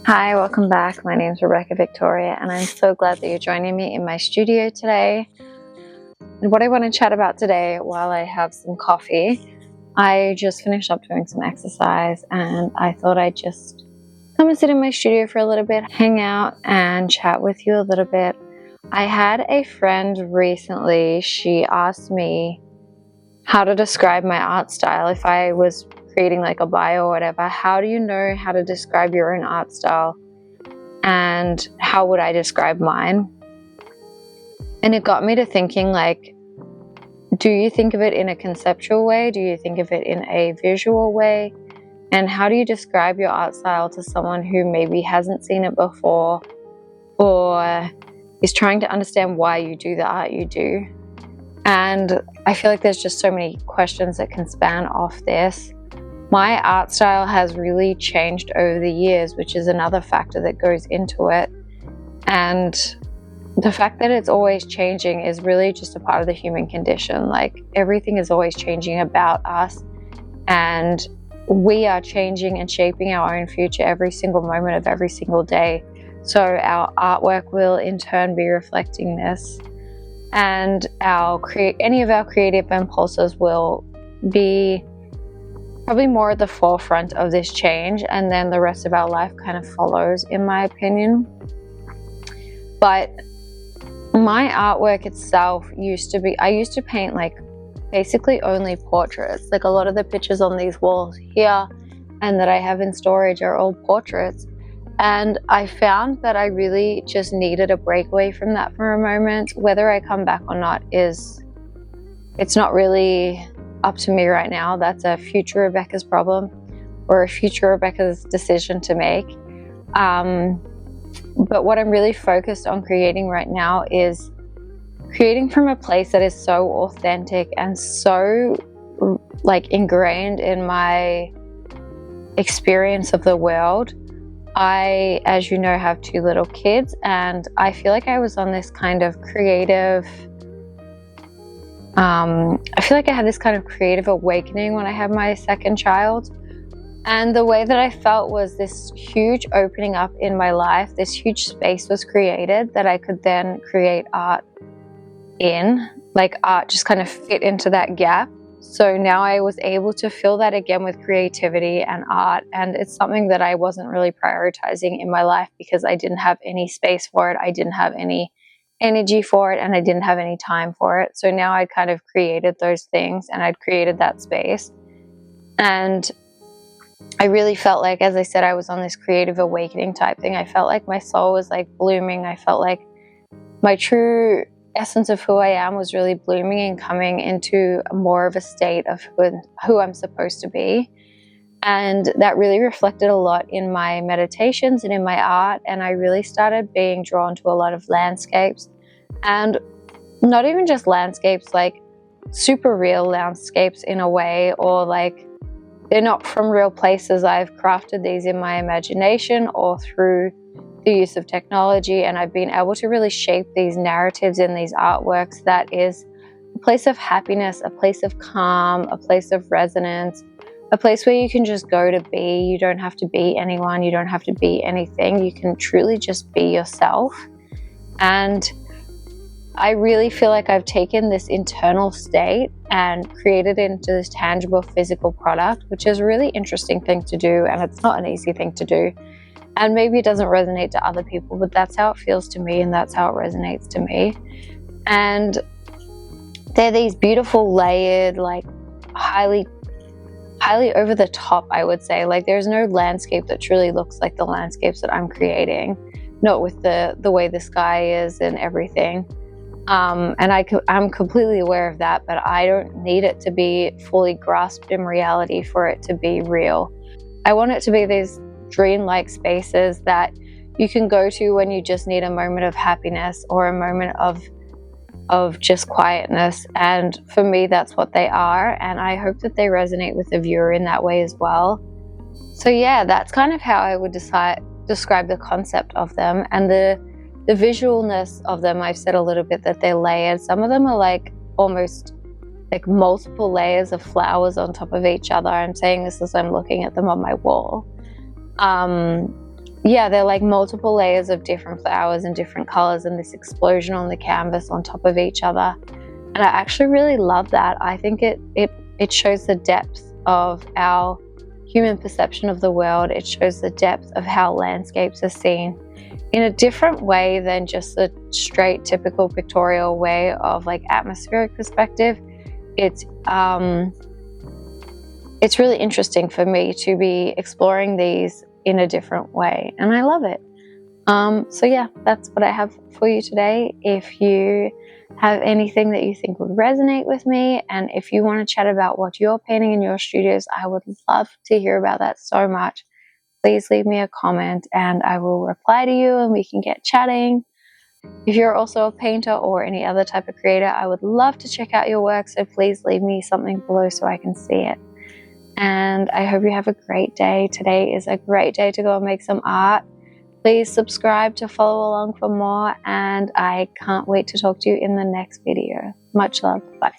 Hi, welcome back. My name is Rebecca Victoria, and I'm so glad that you're joining me in my studio today. And what I want to chat about today while I have some coffee, I just finished up doing some exercise, and I thought I'd just come and sit in my studio for a little bit, hang out and chat with you a little bit. I had a friend recently, she asked me how to describe my art style. If I was creating like a bio or whatever, how do you know how to describe your own art style? And how would I describe mine? And it got me to thinking, like, do you think of it in a conceptual way? Do you think of it in a visual way? And how do you describe your art style to someone who maybe hasn't seen it before or is trying to understand why you do the art you do? And I feel like there's just so many questions that can span off this. My art style has really changed over the years, which is another factor that goes into it. And the fact that it's always changing is really just a part of the human condition. Like, everything is always changing about us, and we are changing and shaping our own future every single moment of every single day. So our artwork will in turn be reflecting this, and any of our creative impulses will be probably more at the forefront of this change, and then the rest of our life kind of follows, in my opinion. But my artwork itself I used to paint like basically only portraits. Like, a lot of the pictures on these walls here and that I have in storage are all portraits. And I found that I really just needed a breakaway from that for a moment. Whether I come back or not it's not really up to me right now. That's a future Rebecca's problem, or a future Rebecca's decision to make. But what I'm really focused on creating right now is creating from a place that is so authentic and so like ingrained in my experience of the world. I, as you know, have 2 little kids, and I feel like I was on this kind of creative I feel like I had this kind of creative awakening when I had my second child. And the way that I felt was this huge opening up in my life. This huge space was created that I could then create art in. Like, art just kind of fit into that gap. So now I was able to fill that again with creativity and art. And it's something that I wasn't really prioritizing in my life because I didn't have any space for it. I didn't have any energy for it, and I didn't have any time for it. So now I'd kind of created those things, and I'd created that space. And I really felt like, as I said, I was on this creative awakening type thing. I felt like my soul was like blooming. I felt like my true essence of who I am was really blooming and coming into more of a state of who I'm supposed to be. And that really reflected a lot in my meditations and in my art. And I really started being drawn to a lot of landscapes, and not even just landscapes, like super real landscapes in a way, or like they're not from real places. I've crafted these in my imagination or through the use of technology, and I've been able to really shape these narratives in these artworks that is a place of happiness, a place of calm, a place of resonance, a place where you can just go to be. You don't have to be anyone. You don't have to be anything. You can truly just be yourself. And I really feel like I've taken this internal state and created it into this tangible physical product, which is a really interesting thing to do, and it's not an easy thing to do. And maybe it doesn't resonate to other people, but that's how it feels to me, and that's how it resonates to me. And they're these beautiful layered, like highly over the top, I would say. Like, there's no landscape that truly looks like the landscapes that I'm creating, not with the way the sky is and everything. And I'm completely aware of that, but I don't need it to be fully grasped in reality for it to be real. I want it to be these dream-like spaces that you can go to when you just need a moment of happiness or a moment of just quietness. And for me, that's what they are. And I hope that they resonate with the viewer in that way as well. So yeah, that's kind of how I would describe the concept of them. And the visualness of them, I've said a little bit that they're layered. Some of them are like almost like multiple layers of flowers on top of each other. I'm saying this as I'm looking at them on my wall. yeah, they're like multiple layers of different flowers and different colors and this explosion on the canvas on top of each other. And I actually really love that. I think it shows the depth of our human perception of the world. It shows the depth of how landscapes are seen in a different way than just the straight typical pictorial way of like atmospheric perspective. It's really interesting for me to be exploring these in a different way, and I love it. So yeah, that's what I have for you today. If you have anything that you think would resonate with me, and if you want to chat about what you're painting in your studios, I would love to hear about that so much. Please leave me a comment and I will reply to you and we can get chatting. If you're also a painter or any other type of creator, I would love to check out your work, so please leave me something below so I can see it. And I hope you have a great day. Today is a great day to go and make some art. Please subscribe to follow along for more, and I can't wait to talk to you in the next video. Much love. Bye.